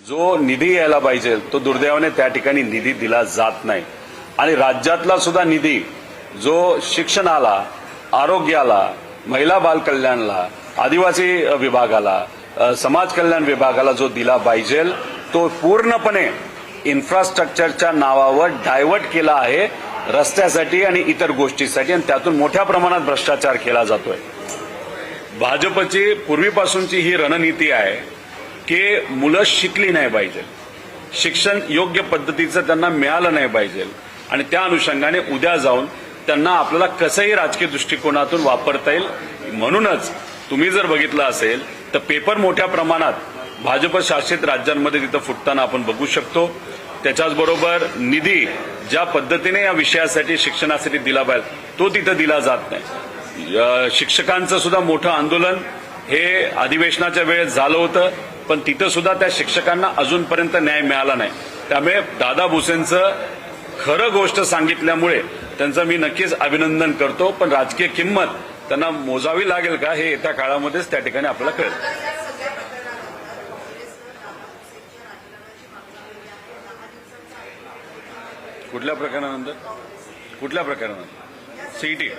जो निधी यायला पाहिजे तो दुर्दैवाने त्या ठिकाणी निधी दिला जात नाही आणि राज्यातला सुद्धा निधी जो शिक्षणाला, आरोग्याला, महिला बाल कल्याणला, आदिवासी विभागाला, समाज कल्याण विभागाला जो दिला पाहिजे तो पूर्णपणे इन्फ्रास्ट्रक्चरच्या नावावर डायव्हर्ट केला आहे रस्त्यासाठी आणि इतर गोष्टीसाठी आणि त्यातून मोठ्या प्रमाणात भ्रष्टाचार केला जातोय। भाजपची पूर्वीपासूनची ही रणनीती आहे की मुलं शिकली नाही पाहिजे, शिक्षण योग्य पद्धतीचं त्यांना मिळालं नाही पाहिजे आणि त्या अनुषंगाने उद्या जाऊन त्यांना आपल्याला कसंही राजकीय दृष्टिकोनातून वापरता येईल। म्हणूनच तुम्ही जर बघितलं असेल तर पेपर मोठ्या प्रमाणात भाजप शासित राज्यांमध्ये तिथं फुटताना आपण बघू शकतो। त्याच्याचबरोबर निधी ज्या पद्धतीने या विषयासाठी शिक्षणासाठी दिला पाहिजे तो तिथं दिला जात नाही। शिक्षकांचं सुद्धा मोठं आंदोलन हे अधिवेशनाच्या वेळेत झालं होतं पण तिथं सुद्धा त्या शिक्षकांना अजूनपर्यंत न्याय मिळाला नाही। त्यामुळे दादा भुसेंचं खरं गोष्ट सांगितल्यामुळे त्यांचं मी नक्कीच अभिनंदन करतो, पण राजकीय किंमत त्यांना मोजावी लागेल का हे येत्या काळामध्येच त्या ठिकाणी आपल्याला कळेल। कुठल्या प्रकरणानंतर? कुठल्या प्रकरणानंतर? सीईटी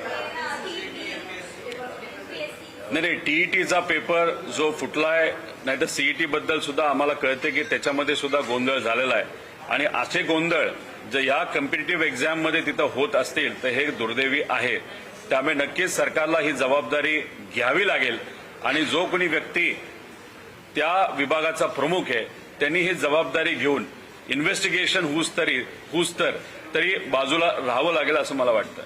नाही, टीईटीचा पेपर जो फुटलाय, नाही तर सीईटी बद्दल सुद्धा आम्हाला कळते की त्याच्यामध्ये सुद्धा गोंधळ झालेला आहे आणि असे गोंधळ जर या कॉम्पिटिटिव्ह एक्झाम मध्ये तिथं होत असतील तर हे दुर्दैवी आहे। त्यामुळे नक्कीच सरकारला ही जबाबदारी घ्यावी लागेल आणि जो कोणी व्यक्ती त्या विभागाचा प्रमुख आहे त्यांनी ही जबाबदारी घेऊन इन्व्हेस्टिगेशन होऊस तरी बाजूला राहावं लागेल असं मला वाटतं।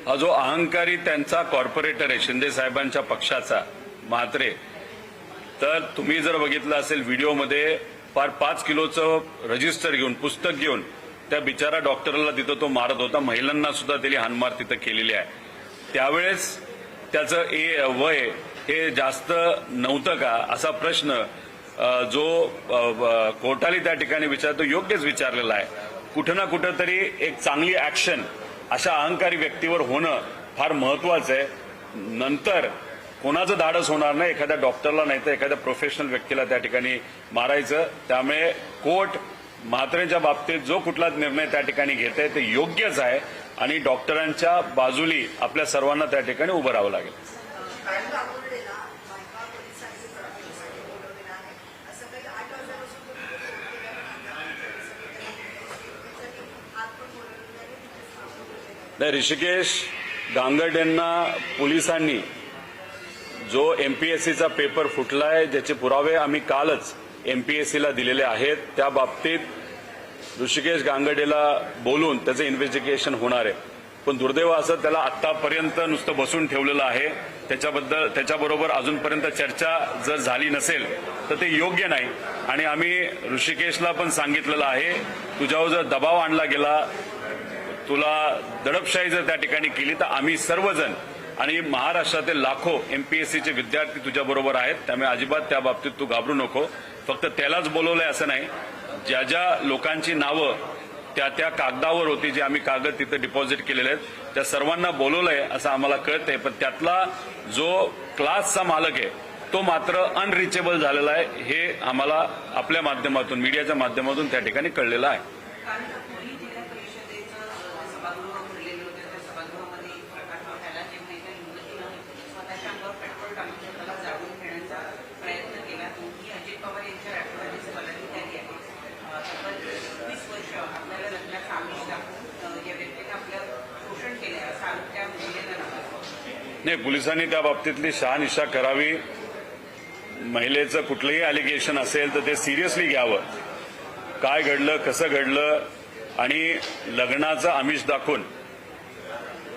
हा जो अहंकारी त्यांचा कॉर्पोरेटर आहे शिंदे साहेबांच्या पक्षाचा म्हात्रे, तर तुम्ही जर बघितलं असेल व्हिडिओमध्ये फार 5 किलोचं रजिस्टर घेऊन पुस्तक घेऊन त्या बिचारा डॉक्टरला तिथं तो मारत होता। महिलांना सुद्धा त्याने हाणमार तिथं केलेली आहे। त्यावेळेस त्याचं वय हे जास्त नव्हतं का असा प्रश्न जो कोर्टाने त्या ठिकाणी विचारतो योग्यच विचारलेला आहे। कुठं ना कुठं तरी एक चांगली ऍक्शन अशा अहंकारी व्यक्तीवर होणं फार महत्वाचं आहे। नंतर कोणाचं धाडस होणार नाही एखाद्या डॉक्टरला नाही तर एखाद्या प्रोफेशनल व्यक्तीला त्या ठिकाणी मारायचं। त्यामुळे कोर्ट म्हात्रेंच्या बाबतीत जो कुठला निर्णय त्या ठिकाणी घेत आहे ते योग्यच आहे आणि डॉक्टरांच्या बाजूली आपल्या सर्वांना त्या ठिकाणी उभं राहावं लागेल। ऋषिकेश गांगर्डेंना पोलिसांनी जो एमपीएससीचा पेपर फुटलाय ज्याचे पुरावे आम्ही कालच एमपीएससीला दिलेले आहेत, त्या बाबतीत ऋषिकेश गांगर्डेला बोलून त्याचं इन्व्हेस्टिगेशन होणार आहे। पण दुर्दैव असं त्याला आतापर्यंत नुसतं बसून ठेवलेलं आहे। त्याच्याबरोबर अजूनपर्यंत चर्चा जर झाली नसेल तर ते योग्य नाही आणि आम्ही ऋषिकेशला पण सांगितलेलं आहे तुझ्यावर जर दबाव आणला गेला, तुला दडपशाही जर त्या ठिकाणी केली तर आम्ही सर्वजण आणि महाराष्ट्रातील लाखो एमपीएससीचे विद्यार्थी तुझ्याबरोबर आहेत। त्यामुळे अजिबात त्या बाबतीत तू घाबरू नको। फक्त त्यालाच बोलवलंय असं नाही, ज्या ज्या लोकांची नावं त्या कागदावर होती जे आम्ही कागद तिथे डिपॉझिट केलेले आहेत त्या सर्वांना बोलवलंय असं आम्हाला कळतंय। पण त्यातला जो क्लासचा मालक आहे तो मात्र अनरिचेबल झालेला आहे हे आम्हाला आपल्या माध्यमातून मीडियाच्या माध्यमातून त्या ठिकाणी कळलेलं आहे। नाही, पोलिसांनी त्या बाबतीतली शहानिशा करावी। महिलेचं कुठलंही अलिगेशन असेल तर ते सिरियसली घ्यावं। काय घडलं, कसं घडलं आणि लग्नाचं आमिष दाखवून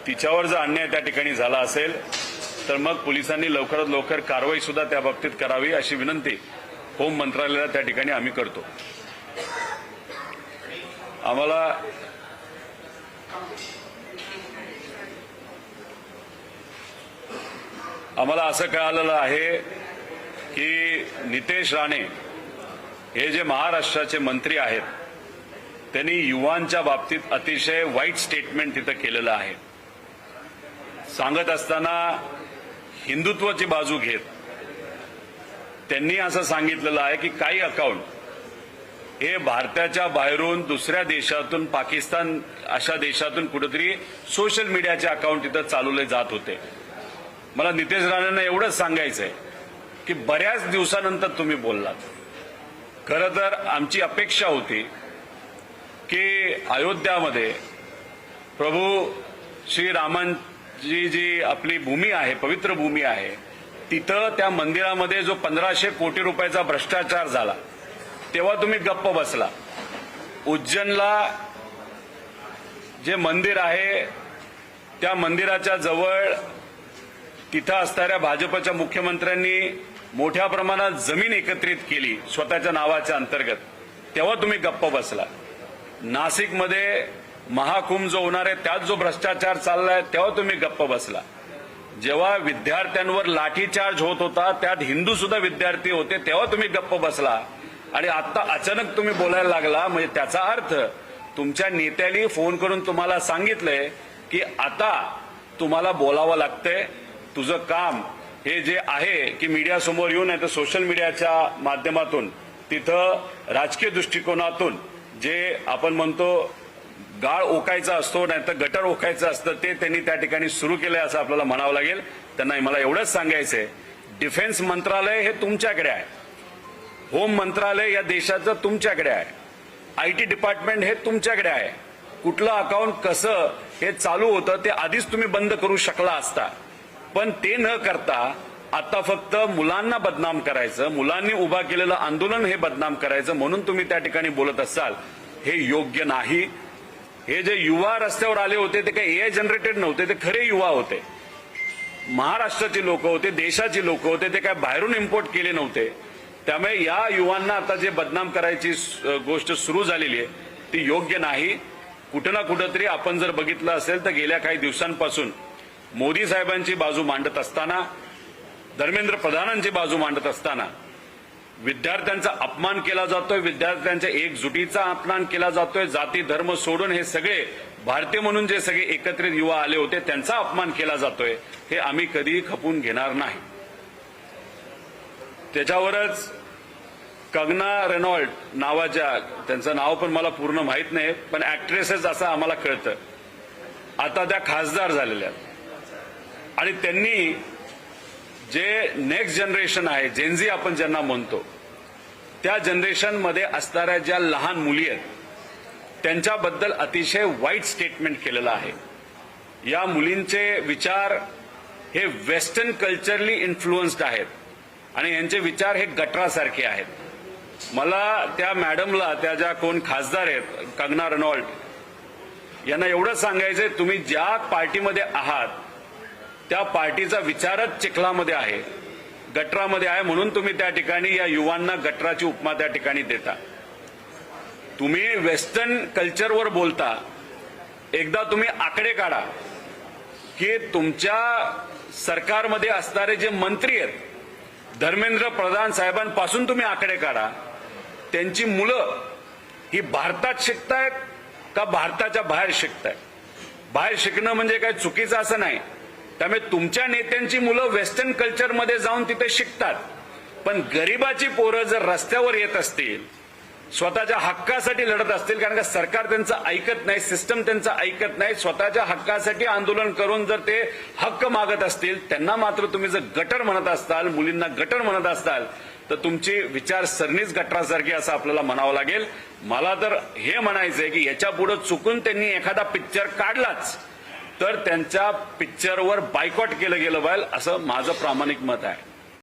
तिच्यावर जर अन्याय त्या ठिकाणी झाला असेल तर मग पोलिसांनी लवकरात लवकर कारवाई सुद्धा त्या बाबतीत करावी अशी विनंती होम मंत्रालयाला त्या ठिकाणी आम्ही करतो। आम्हाला आम्हाला असं कळालेलं आहे की नितेश राणे हे जे महाराष्ट्राचे मंत्री आहेत त्यांनी युवांच्या बाबतीत अतिशय वाईट स्टेटमेंट तिथं केलेलं आहे. सांगत असताना हिंदुत्वाची बाजू घेत त्यांनी असं सांगितलेलं आहे की काही अकाउंट हे भारताच्या बाहेरून दुसऱ्या देशातून पाकिस्तान अशा देशातून कुठेतरी सोशल मीडियाचे अकाउंट तिथं चालवले जात होते. मला नितेश राणेंना एवढंच सांगायचंय की बऱ्याच दिवसानंतर तुम्ही बोललात. खरं तर आमची अपेक्षा होती की अयोध्यामध्ये प्रभू श्रीरामांची जी आपली भूमी आहे, पवित्र भूमी आहे, तिथं त्या मंदिरामध्ये जो 1500 कोटी रुपयाचा भ्रष्टाचार झाला तेव्हा तुम्ही गप्प बसला. उज्जैनला जे मंदिर आहे त्या मंदिराच्या जवळ तिथं असणाऱ्या भाजपच्या मुख्यमंत्र्यांनी मोठ्या प्रमाणात जमीन एकत्रित केली स्वतःच्या नावाच्या अंतर्गत, तेव्हा तुम्ही गप्प बसला. नाशिकमध्ये महाकुंभ जो होणार आहे त्यात जो भ्रष्टाचार चाललाय तेव्हा तुम्ही गप्प बसला. जेव्हा विद्यार्थ्यांवर लाठीचार्ज होत होता त्यात हिंदू सुद्धा विद्यार्थी होते तेव्हा तुम्ही गप्प बसला. आणि आता अचानक तुम्ही बोलायला लागला म्हणजे त्याचा अर्थ तुमच्या नेत्याने फोन करून तुम्हाला सांगितलंय की आता तुम्हाला बोलावं लागतंय. तुझं काम हे जे आहे की मीडिया समोर येऊन नाही तर सोशल मीडियाच्या माध्यमातून तिथं राजकीय दृष्टिकोनातून जे आपण म्हणतो गाळ ओकायचा असतो नाही तर गटर ओकायचं असतं ते त्यांनी त्या ठिकाणी सुरू केलंय असं आपल्याला म्हणावं लागेल. त्यांना मला एवढंच सांगायचंय, डिफेन्स मंत्रालय हे तुमच्याकडे आहे, होम मंत्रालय या देशाचं तुमच्याकडे आहे, आयटी डिपार्टमेंट हे तुमच्याकडे आहे. कुठलं अकाउंट कसं हे चालू होतं ते आधीच तुम्ही बंद करू शकला असता. पण ते न करता आता फक्त मुलांना बदनाम करायचं, मुलांनी उभा केलेलं आंदोलन हे बदनाम करायचं म्हणून तुम्ही त्या ठिकाणी बोलत असाल, हे योग्य नाही. हे जे युवा रस्त्यावर आले होते ते काही एआय जनरेटेड नव्हते, ते खरे युवा होते, महाराष्ट्राची लोक होते, देशाची लोक होते, ते काय बाहेरून इम्पोर्ट केले नव्हते. त्यामुळे या युवांना आता जे बदनाम करायची गोष्ट सुरू झालेली आहे ती योग्य नाही. कुठं ना कुठंतरी आपण जर बघितलं असेल तर गेल्या काही दिवसांपासून मोदी साहेबांची बाजू मांडत असताना, धर्मेंद्र प्रधानांची बाजू मांडत असताना विद्यार्थ्यांचा अपमान केला जातोय, विद्यार्थ्यांच्या एकजुटीचा अपमान केला जातोय, जाती धर्म सोडून हे सगळे भारतीय म्हणून जे सगळे एकत्रित युवा आले होते त्यांचा अपमान केला जातोय, हे आम्ही कधीही खपून घेणार नाही. त्याच्यावरच कंगना रेनॉल्ड नावाच्या, त्यांचं नाव पण मला पूर्ण माहित नाही पण ऍक्ट्रेसेस असं आम्हाला कळतं, आता त्या खासदार झालेल्या आहेत. आणि त्यांनी जे नेक्स्ट जनरेशन आहे, जेनझी आपण ज्यांना म्हणतो, त्या जनरेशनमध्ये असणाऱ्या ज्या लहान मुली आहेत त्यांच्याबद्दल अतिशय वाईट स्टेटमेंट केलेलं आहे. या मुलींचे विचार हे वेस्टर्न कल्चरली इन्फ्लुएन्स्ड आहेत आणि यांचे विचार हे गटरासारखे आहेत. मला त्या मॅडमला, त्या ज्या कोण खासदार आहेत कंगना रेनॉल्ड, यांना एवढं सांगायचंय, तुम्ही ज्या पार्टीमध्ये आहात त्या पार्टीचा विचारच चिखलामध्ये आहे, गटरामध्ये आहे, म्हणून तुम्ही त्या ठिकाणी या युवांना गटराची उपमा त्या ठिकाणी देता. तुम्ही वेस्टर्न कल्चरवर बोलता, एकदा तुम्ही आकडे काढा की तुमच्या सरकारमध्ये असणारे जे मंत्री आहेत, धर्मेंद्र प्रधान साहेबांपासून तुम्ही आकडे काढा, त्यांची मुलं ही भारतात शिकतायत का भारताच्या बाहेर शिकतायत. बाहेर शिकणं म्हणजे काय चुकीचं असं नाही. त्यामुळे तुमच्या नेत्यांची मुलं वेस्टर्न कल्चरमध्ये जाऊन तिथे शिकतात, पण गरिबाची पोरं जर रस्त्यावर येत असतील, स्वतःच्या हक्कासाठी लढत असतील, कारण का सरकार त्यांचं ऐकत नाही, सिस्टम त्यांचं ऐकत नाही, स्वतःच्या हक्कासाठी आंदोलन करून जर ते हक्क मागत असतील, त्यांना मात्र तुम्ही जर गटर म्हणत असताल, मुलींना गटर म्हणत असताल, तर तुमची विचारसरणीच गटरासारखी असं आपल्याला म्हणावं लागेल. मला तर हे म्हणायचंय की याच्या पुढे चुकून त्यांनी एखादा पिक्चर काढलाच तर त्यांच्या पिक्चरवर बायकॉट केलं गेलं पाहिजे असं माझं प्रामाणिक मत आहे.